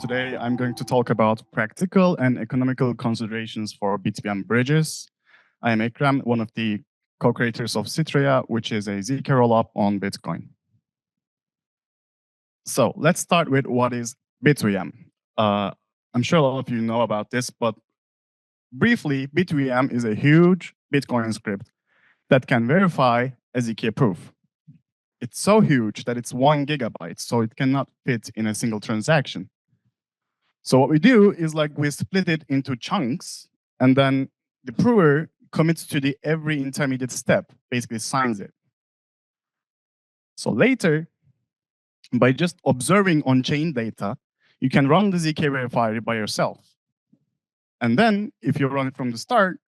today I'm going to talk about practical and economical considerations for BitVM bridges. I am Ekrem, one of the co-creators of Citrea, which is a ZK rollup on Bitcoin. So let's start with what is BitVM. I'm sure a lot of you know about this, but briefly, BitVM is a huge Bitcoin script that can verify a ZK proof. It's so huge that it's 1 gigabyte, so it cannot fit in a single transaction. So what we do is we split it into chunks, and then the prover commits to every intermediate step, basically signs it. So later, by just observing on-chain data, you can run the ZK verifier by yourself. And then, if you run it from the start,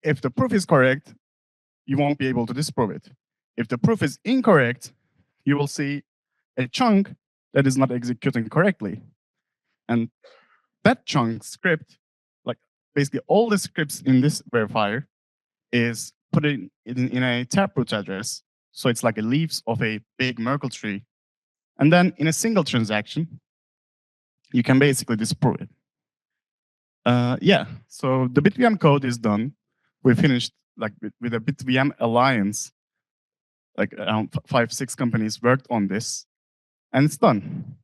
if the proof is correct, you won't be able to disprove it. If the proof is incorrect, you will see a chunk that is not executing correctly. And that chunk script, basically all the scripts in this verifier, is put in a taproot address. So it's like a leaves of a big Merkle tree. And then in a single transaction, you can basically disprove it. So the BitVM code is done. We finished with a BitVM alliance. Around 5-6 companies worked on this, and it's done.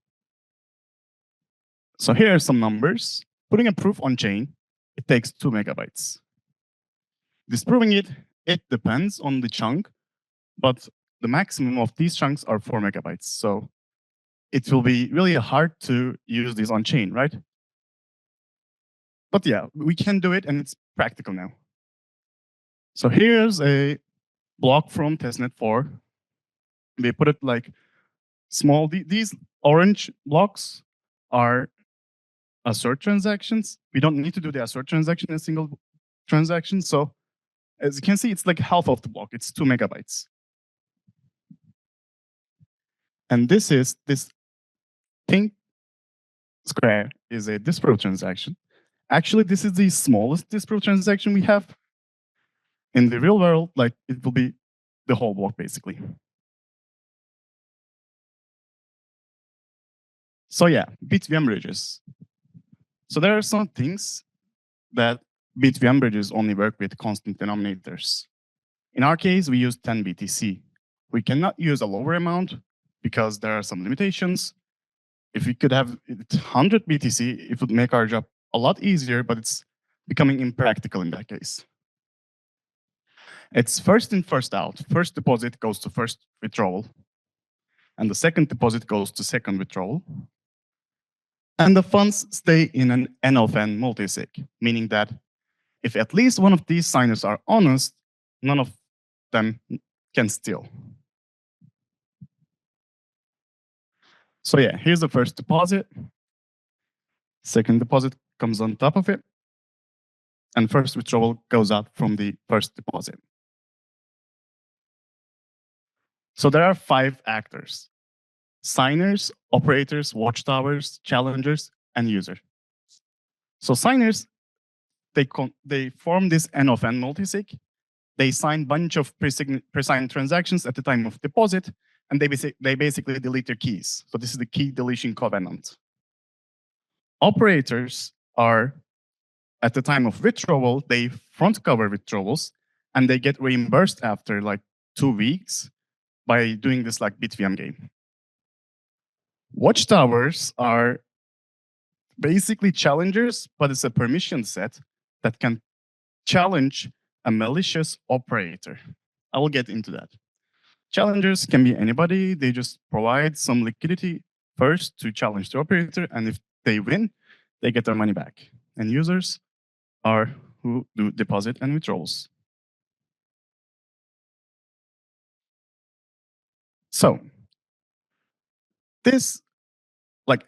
So here are some numbers. Putting a proof on chain, it takes 2 megabytes. Disproving it, it depends on the chunk, but the maximum of these chunks are 4 megabytes. So it will be really hard to use this on chain, right? But yeah, we can do it, and it's practical now. So here's a block from testnet 4. We put it small. These orange blocks are assert transactions. We don't need to do the assert transaction in a single transaction. So as you can see, it's half of the block. It's 2 megabytes. And this pink square is a disprove transaction. Actually, this is the smallest disprove transaction we have. In the real world, it will be the whole block, basically. So yeah, BitVM bridges. So there are some things that BitVM bridges only work with constant denominators. In our case, we use 10 BTC. We cannot use a lower amount because there are some limitations. If we could have 100 BTC, it would make our job a lot easier, but it's becoming impractical in that case. It's first in, first out. First deposit goes to first withdrawal, and the second deposit goes to second withdrawal. And the funds stay in an N of N multisig, meaning that if at least one of these signers are honest, none of them can steal. So yeah, here's the first deposit. Second deposit comes on top of it. And first withdrawal goes out from the first deposit. So there are 5 actors: signers, operators, watchtowers, challengers, and users. So signers, they form this N of N multisig. They sign a bunch of pre-signed transactions at the time of deposit, and they basically delete their keys. So this is the key deletion covenant. Operators are, at the time of withdrawal, they front cover withdrawals, and they get reimbursed after 2 weeks by doing this BitVM game. Watchtowers are basically challengers, but it's a permission set that can challenge a malicious operator. I will get into that. Challengers can be anybody. They just provide some liquidity first to challenge the operator, and if they win, they get their money back. And users are who do deposit and withdrawals. So this,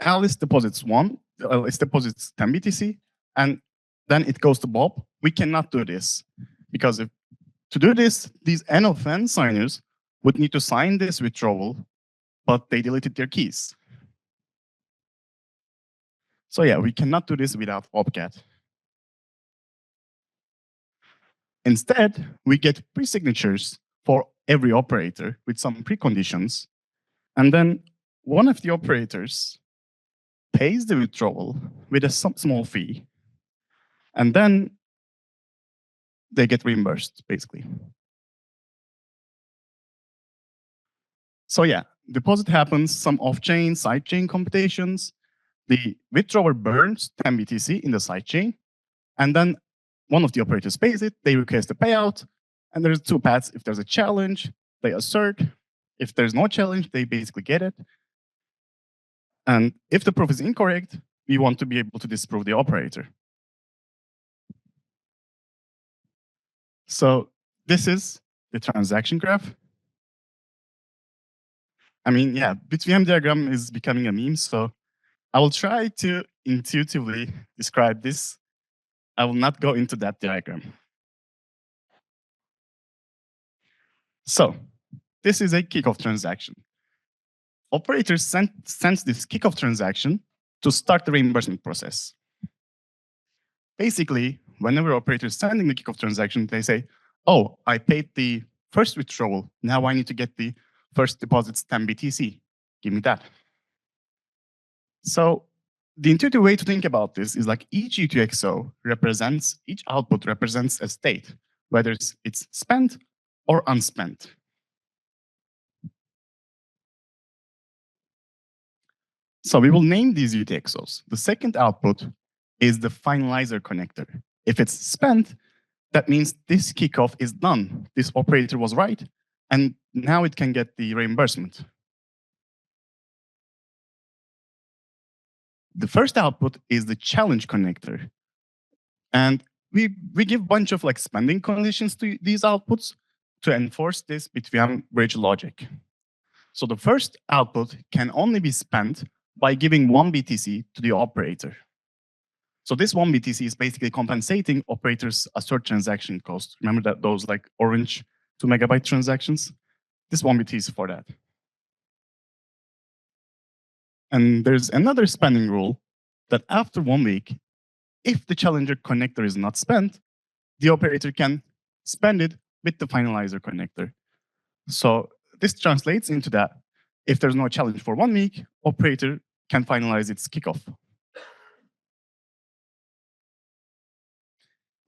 Alice deposits 1, Alice deposits 10 BTC, and then it goes to Bob. We cannot do this because to do this, these N of N signers would need to sign this withdrawal, but they deleted their keys. So yeah, we cannot do this without Bobcat. Instead, we get pre-signatures for every operator with some preconditions. And then one of the operators pays the withdrawal with a small fee, and then they get reimbursed, basically. So yeah, deposit happens, some off-chain, sidechain computations. The withdrawer burns 10 BTC in the sidechain, and then one of the operators pays it, they request a payout, and there's two paths. If there's a challenge, they assert. If there's no challenge, they basically get it. And if the proof is incorrect, we want to be able to disprove the operator. So this is the transaction graph. I mean, yeah, BitVM diagram is becoming a meme, so I will try to intuitively describe this. I will not go into that diagram. So this is a kickoff transaction. Operator sends this kickoff transaction to start the reimbursement process. Basically, whenever operator is sending the kickoff transaction, they say, oh, I paid the first withdrawal. Now I need to get the first deposits 10 BTC. Give me that. So the intuitive way to think about this is like each UTXO represents, each output represents a state, whether it's spent or unspent. So we will name these UTXOs. The second output is the finalizer connector. If it's spent, that means this kickoff is done. This operator was right, and now it can get the reimbursement. The first output is the challenge connector. And we give a bunch of like spending conditions to these outputs to enforce this BitVM bridge logic. So the first output can only be spent by giving 1 BTC to the operator. So this 1 BTC is basically compensating operators' assert transaction cost. Remember that those like orange 2 megabyte transactions? This 1 BTC is for that. And there's another spending rule that after 1 week, if the challenger connector is not spent, the operator can spend it with the finalizer connector. So this translates into that if there's no challenge for 1 week, operator can finalize its kickoff.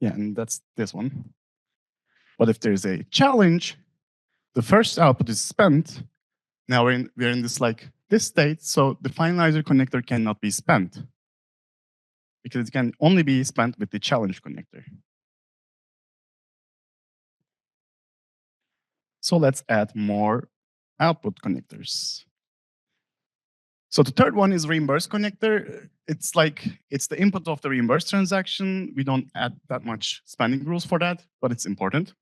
Yeah, and that's this one. But if there's a challenge, the first output is spent. Now we're in this like this state, so the finalizer connector cannot be spent because it can only be spent with the challenge connector. So let's add more output connectors. So the third one is reimburse connector. It's the input of the reimburse transaction. We don't add that much spending rules for that, but it's important.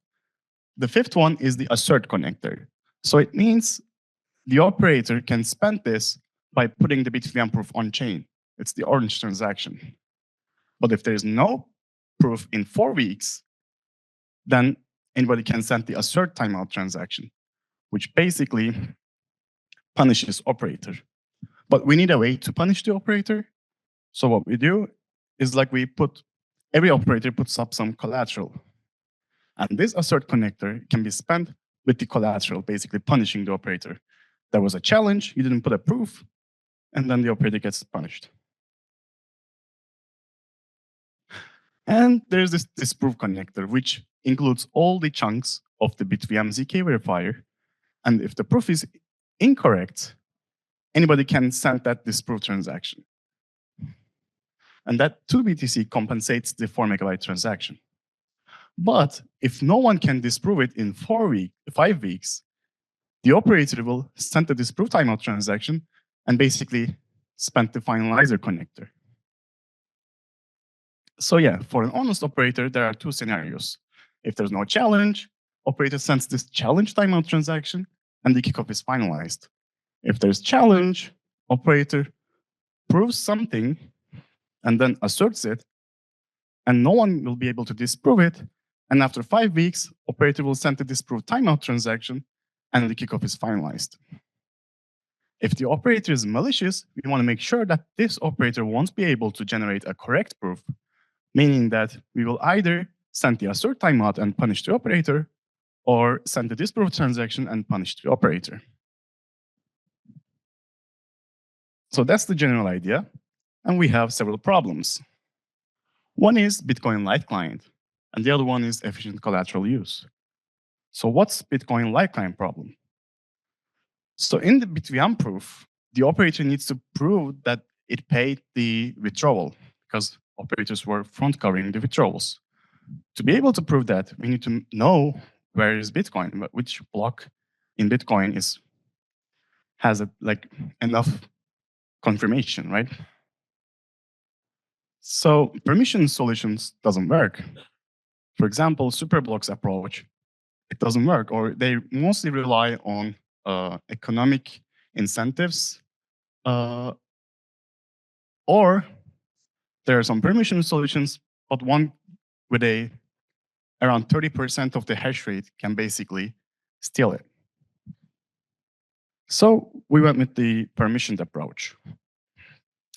The fifth one is the assert connector. So it means the operator can spend this by putting the BitVM proof on chain. It's the orange transaction. But if there's no proof in 4 weeks, then anybody can send the assert timeout transaction, which basically punishes operator. But we need a way to punish the operator. So what we do is like every operator puts up some collateral. And this assert connector can be spent with the collateral, basically punishing the operator. There was a challenge, you didn't put a proof, and then the operator gets punished. And there's this disprove connector, which includes all the chunks of the BitVM ZK verifier. And if the proof is incorrect, anybody can send that disprove transaction. And that 2 BTC compensates the 4 megabyte transaction. But if no one can disprove it in 5 weeks, the operator will send the disprove timeout transaction and basically spend the finalizer connector. So yeah, for an honest operator, there are 2 scenarios. If there's no challenge, operator sends this challenge timeout transaction and the kickoff is finalized. If there's challenge, operator proves something and then asserts it, and no one will be able to disprove it. And after 5 weeks, operator will send the disprove timeout transaction and the kickoff is finalized. If the operator is malicious, we want to make sure that this operator won't be able to generate a correct proof, meaning that we will either send the assert timeout and punish the operator, or send the disprove transaction and punish the operator. So that's the general idea. And we have several problems. One is Bitcoin Light Client, and the other one is efficient collateral use. So what's Bitcoin Light Client problem? So in the BitVM proof, the operator needs to prove that it paid the withdrawal because operators were front covering the withdrawals. To be able to prove that, we need to know where is Bitcoin, which block in Bitcoin has enough confirmation, right? So permission solutions doesn't work. For example, Superblock's approach, it doesn't work, or they mostly rely on economic incentives, or there are some permission solutions, but one with around 30% of the hash rate can basically steal it. So we went with the permissioned approach.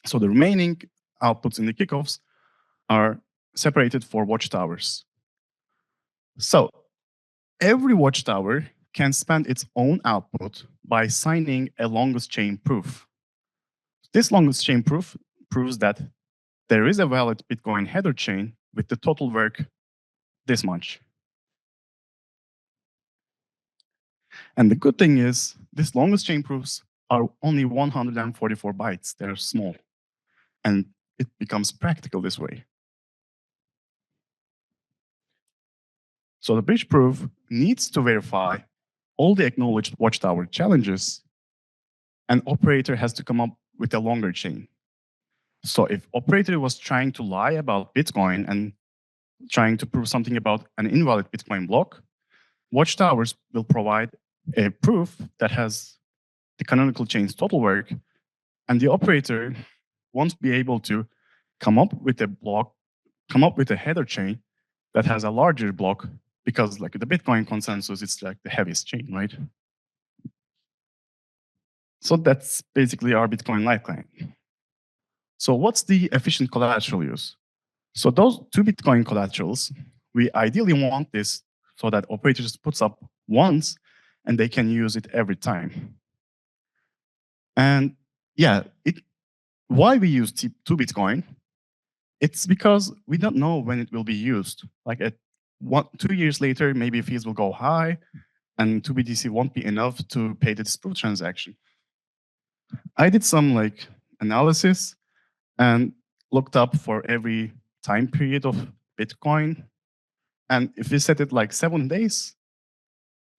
So the remaining outputs in the kickoffs are separated for watchtowers. So every watchtower can spend its own output by signing a longest chain proof. This longest chain proof proves that there is a valid Bitcoin header chain with the total work this much. And the good thing is, these longest chain proofs are only 144 bytes. They're small. And it becomes practical this way. So the bridge proof needs to verify all the acknowledged watchtower challenges, and operator has to come up with a longer chain. So if operator was trying to lie about Bitcoin and trying to prove something about an invalid Bitcoin block, watchtowers will provide a proof that has the canonical chain's total work, and the operator won't be able to come up with a header chain that has a larger block, because like the Bitcoin consensus, it's like the heaviest chain, right? So that's basically our Bitcoin Light Client. So what's the efficient collateral use? So those two Bitcoin collaterals, we ideally want this so that operators puts up once and they can use it every time. And yeah, why we use two Bitcoin? It's because we don't know when it will be used. Like 2 years later, maybe fees will go high and 2BTC won't be enough to pay the disprove transaction. I did some analysis and looked up for every time period of Bitcoin. And if we set it like 7 days,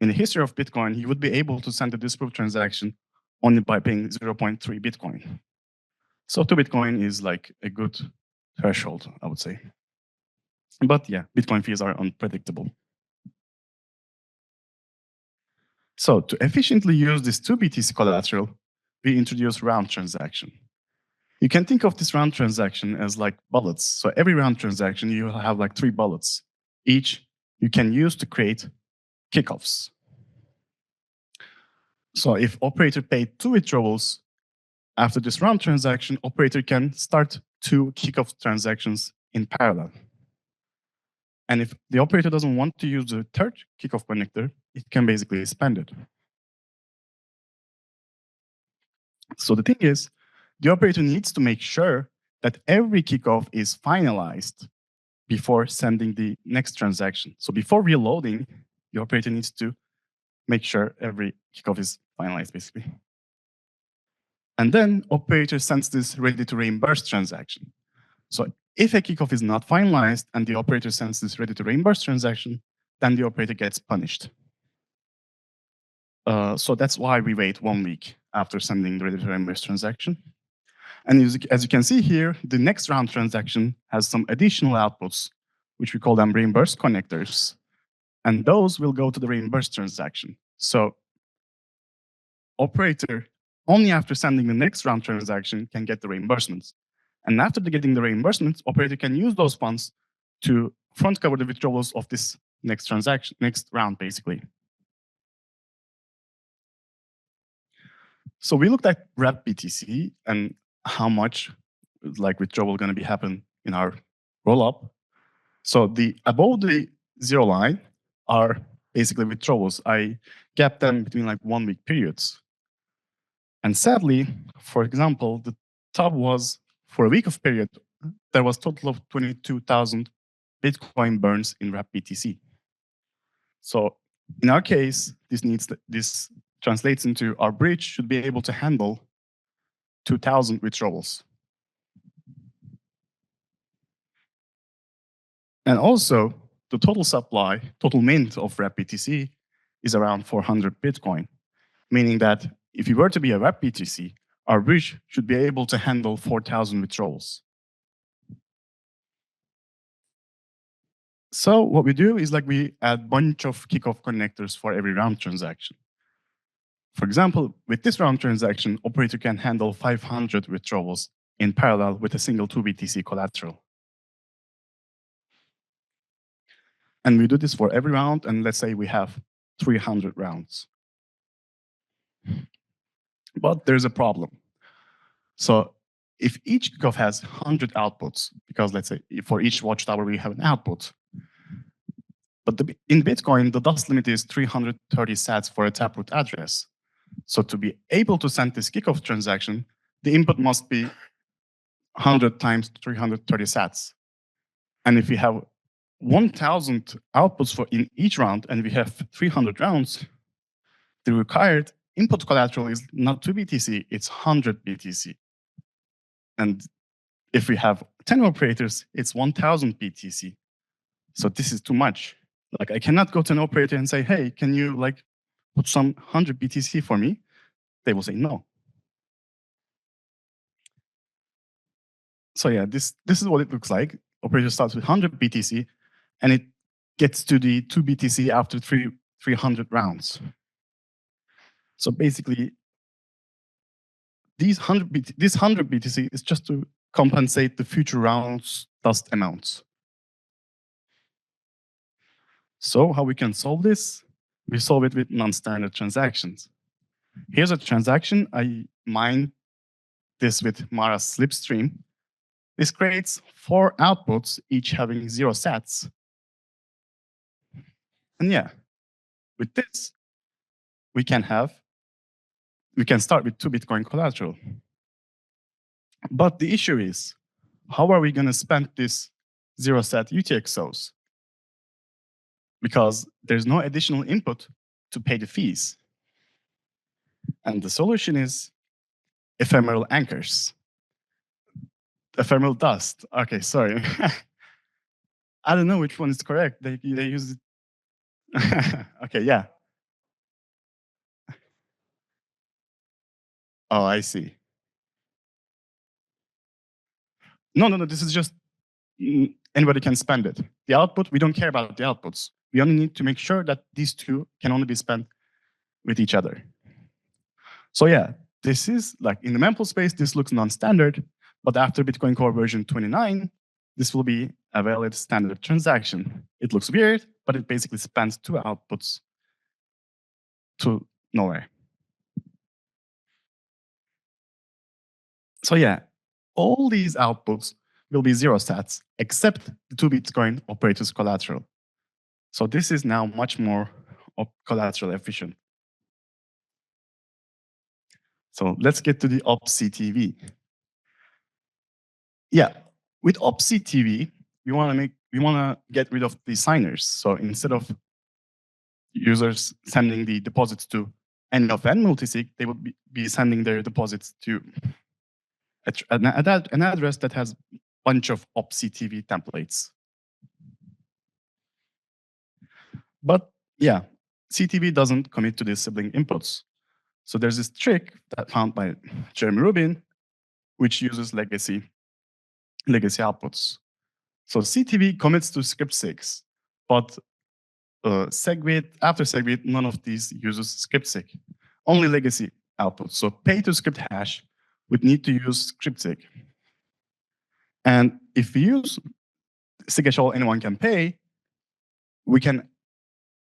in the history of Bitcoin, you would be able to send a disprove transaction only by paying 0.3 Bitcoin. So 2 Bitcoin is like a good threshold, I would say. But yeah, Bitcoin fees are unpredictable. So to efficiently use this 2BTC collateral, we introduce round transaction. You can think of this round transaction as like bullets. So every round transaction, you have like 3 bullets. Each you can use to create kickoffs. So if operator paid 2 withdrawals after this round transaction, operator can start 2 kickoff transactions in parallel. And if the operator doesn't want to use the third kickoff connector, it can basically spend it. So the thing is, the operator needs to make sure that every kickoff is finalized before sending the next transaction. So before reloading, the operator needs to make sure every kickoff is finalized, basically. And then operator sends this ready to reimburse transaction. So if a kickoff is not finalized and the operator sends this ready to reimburse transaction, then the operator gets punished. So that's why we wait 1 week after sending the ready to reimburse transaction. And as you can see here, the next round transaction has some additional outputs, which we call them reimburse connectors. And those will go to the reimburse transaction. So operator, only after sending the next round transaction, can get the reimbursements. And after getting the reimbursements, operator can use those funds to front cover the withdrawals of this next transaction, next round, basically. So we looked at wrap BTC and how much withdrawal going to be happen in our rollup. So above the 0 line are basically withdrawals. I gapped them between 1 week periods. And sadly, for example, the top was For a week of period, there was total of 22,000 Bitcoin burns in wrap BTC. So in our case, this translates into our bridge should be able to handle 2,000 withdrawals. And also, the total supply, total mint of wrap BTC is around 400 Bitcoin, meaning that if you were to be a wrap BTC, our bridge should be able to handle 4,000 withdrawals. So what we do is like we add a bunch of Kickoff connectors for every round transaction. For example, with this round transaction, operator can handle 500 withdrawals in parallel with a single 2 BTC collateral. And we do this for every round, and let's say we have 300 rounds. But there's a problem. So if each Kickoff has 100 outputs, because let's say for each Watchtower we have an output, but in Bitcoin, the dust limit is 330 sats for a taproot address. So to be able to send this Kickoff transaction, the input must be 100 times 330 sats. And if we have 1,000 outputs for in each round, and we have 300 rounds, the required input collateral is not 2 BTC, it's 100 BTC. And if we have 10 operators, it's 1,000 BTC. So this is too much. Like I cannot go to an operator and say, hey, can you like put some 100 BTC for me? They will say no. So yeah, this is what it looks like. Operator starts with 100 BTC, and it gets to the 2 BTC after 300 rounds. So basically, this 100 BTC is just to compensate the future rounds dust amounts. So how we can solve this? We solve it with non-standard transactions. Here's a transaction. I mine this with Mara's slipstream. This creates 4 outputs, each having 0 sats. And yeah, with this, we can start with 2 Bitcoin collateral. But the issue is, how are we going to spend this 0 sat UTXOs? Because there's no additional input to pay the fees. And the solution is ephemeral anchors. Ephemeral dust. Okay, sorry. I don't know which one is correct. They use it. Okay, yeah. Oh, I see. No, this is just anybody can spend it. The output, we don't care about the outputs. We only need to make sure that these two can only be spent with each other. So yeah, this is like in the mempool space, this looks non-standard, but after Bitcoin Core version 29, this will be a valid standard transaction. It looks weird, but it basically spans 2 outputs to nowhere. So yeah, all these outputs will be 0 sats, except the 2 Bitcoin operators collateral. So this is now much more collateral efficient. So let's get to the OpCTV. Yeah, with OpCTV, we want to get rid of the signers. So instead of users sending the deposits to N of N multisig, they would be sending their deposits to an address that has a bunch of OpCTV templates. But yeah, CTV doesn't commit to these sibling inputs. So there's this trick that found by Jeremy Rubin, which uses legacy outputs. So CTV commits to script 6, but SegWit, after SegWit, none of these uses script 6, only legacy outputs. So pay to script hash would need to use script 6. And if we use SigHash all anyone can pay, we can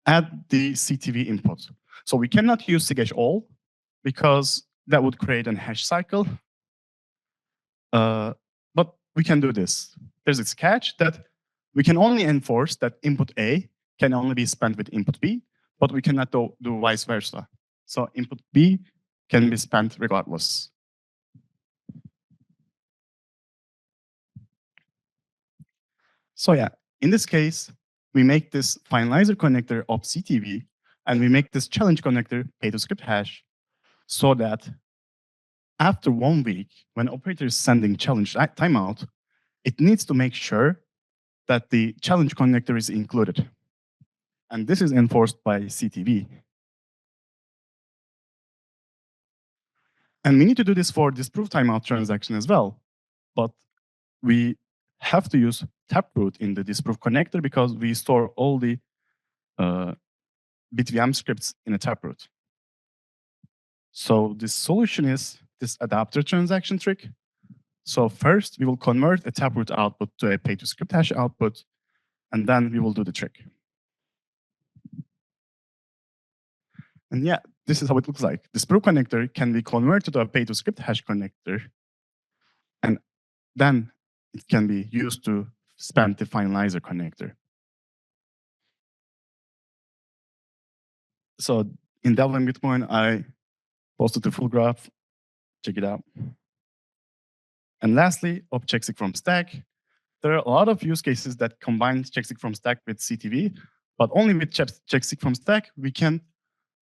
add the CTV input. So we cannot use SigHash all because that would create a hash cycle. But we can do this. There's this catch that we can only enforce that input A can only be spent with input B, but we cannot do vice versa. So input B can be spent regardless. So yeah, in this case, we make this finalizer connector of CTV, and we make this challenge connector pay to script hash, so that after 1 week, when operator is sending challenge timeout, it needs to make sure that the challenge connector is included. And this is enforced by CTV. And we need to do this for disprove timeout transaction as well. But we have to use taproot in the disprove connector because we store all the BitVM scripts in a taproot. So the solution is this adapter transaction trick. So first, we will convert a taproot output to a pay to script hash output, and then we will do the trick. And yeah, this is how it looks like. This disprove connector can be converted to a pay to script hash connector, and then it can be used to spam the finalizer connector. So in Developing Bitcoin, I posted the full graph. Check it out. And lastly, of checksig from stack. There are a lot of use cases that combine checksig from stack with CTV, but only with checksig from stack, we can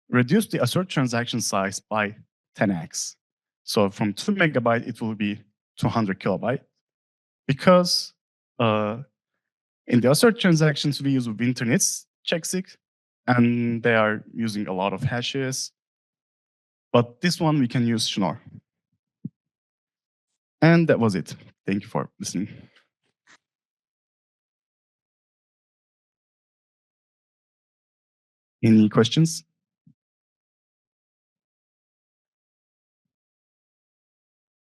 reduce the assert transaction size by 10x. So from 2 megabyte, it will be 200 kilobyte. Because in the assert transactions, we use Winternitz checksig, and they are using a lot of hashes. But this one, we can use Schnorr. And that was it. Thank you for listening. Any questions?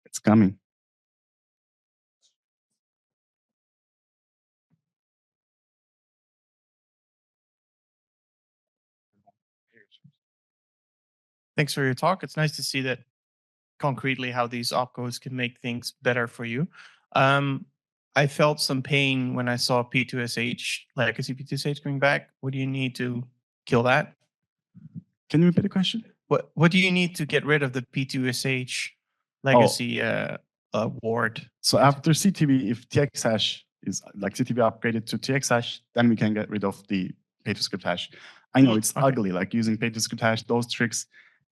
It's coming. Thanks for your talk. It's nice to see that concretely how these opcos can make things better for you. I felt some pain when I saw P2SH, legacy P2SH coming back. What do you need to kill that? Can you repeat the question? What do you need to get rid of the P2SH legacy ward? So after CTV, if TX hash is like CTV upgraded to TX hash, then we can get rid of the pay to script hash. I know it's ugly, like using pay to script hash, those tricks,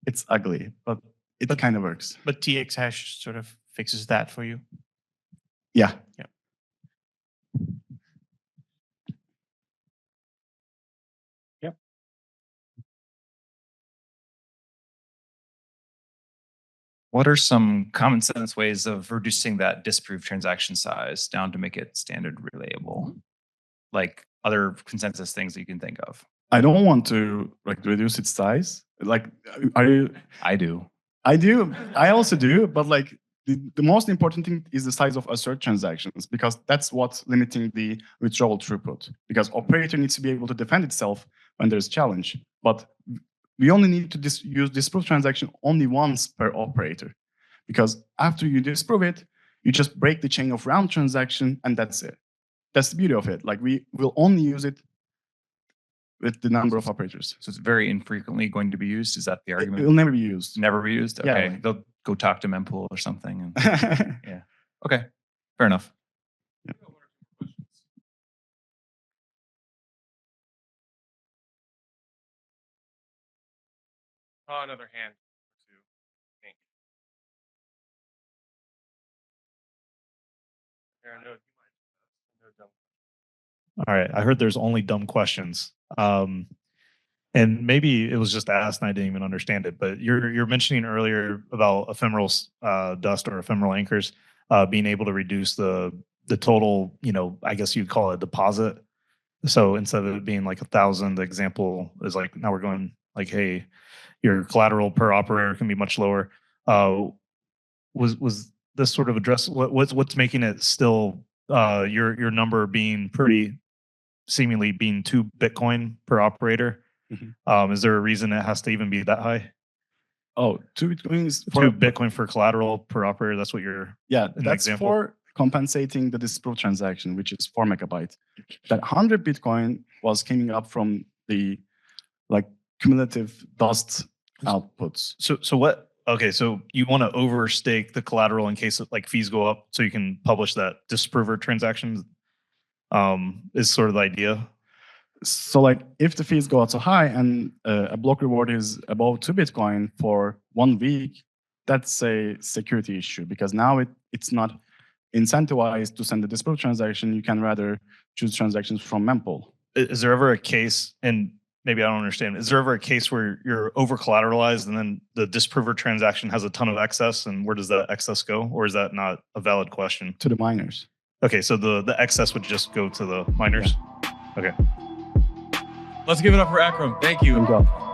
it's ugly, but it kind of works. But TX hash sort of fixes that for you. Yeah. Yeah. Yep. What are some common sense ways of reducing that disprove transaction size down to make it standard relayable? Like other consensus things that you can think of. I don't want to like reduce its size. Like, are you? I do. I do. I also do. But like the most important thing is the size of assert transactions, because that's what's limiting the withdrawal throughput. Because operator needs to be able to defend itself when there's challenge. But we only need to use disprove transaction only once per operator. Because after you disprove it, you just break the chain of round transaction, and that's it. That's the beauty of it. Like we will only use it with the number of operators. So it's very infrequently going to be used. Is that the argument? It will never be used. Never be used? Okay. Yeah. They'll go talk to mempool or something. And yeah. Okay. Fair enough. Yeah. Oh, another hand. All right. I heard there's only dumb questions. And maybe it was just asked and I didn't even understand it, but you're mentioning earlier about ephemeral dust or ephemeral anchors being able to reduce the total, I guess you'd call it a deposit. So instead of it being like 1,000, the example is like, now we're going like, hey, your collateral per operator can be much lower. Was this sort of address what's making it still your number being pretty seemingly being 2 Bitcoin per operator? Mm-hmm. Is there a reason it has to even be that high? Oh, 2 Bitcoins. 2 Bitcoin for collateral per operator. That's what you're. Yeah, that's for compensating the disprove transaction, which is 4 megabytes. That 100 Bitcoin was coming up from the like cumulative dust outputs. So what? Okay, so you want to overstake the collateral in case like fees go up, so you can publish that disprover transaction. is sort of the idea. So like if the fees go out so high and a block reward is above 2 Bitcoin for 1 week, that's a security issue because now it's not incentivized to send a disproved transaction. You can rather choose transactions from mempool. Is there ever a case, and maybe I don't understand, is there ever a case where you're over collateralized and then the disprover transaction has a ton of excess, and where does that excess go? Or is that not a valid question? To the miners. Okay, so the excess would just go to the miners? Okay. Let's give it up for Ekrem. Thank you. Good job.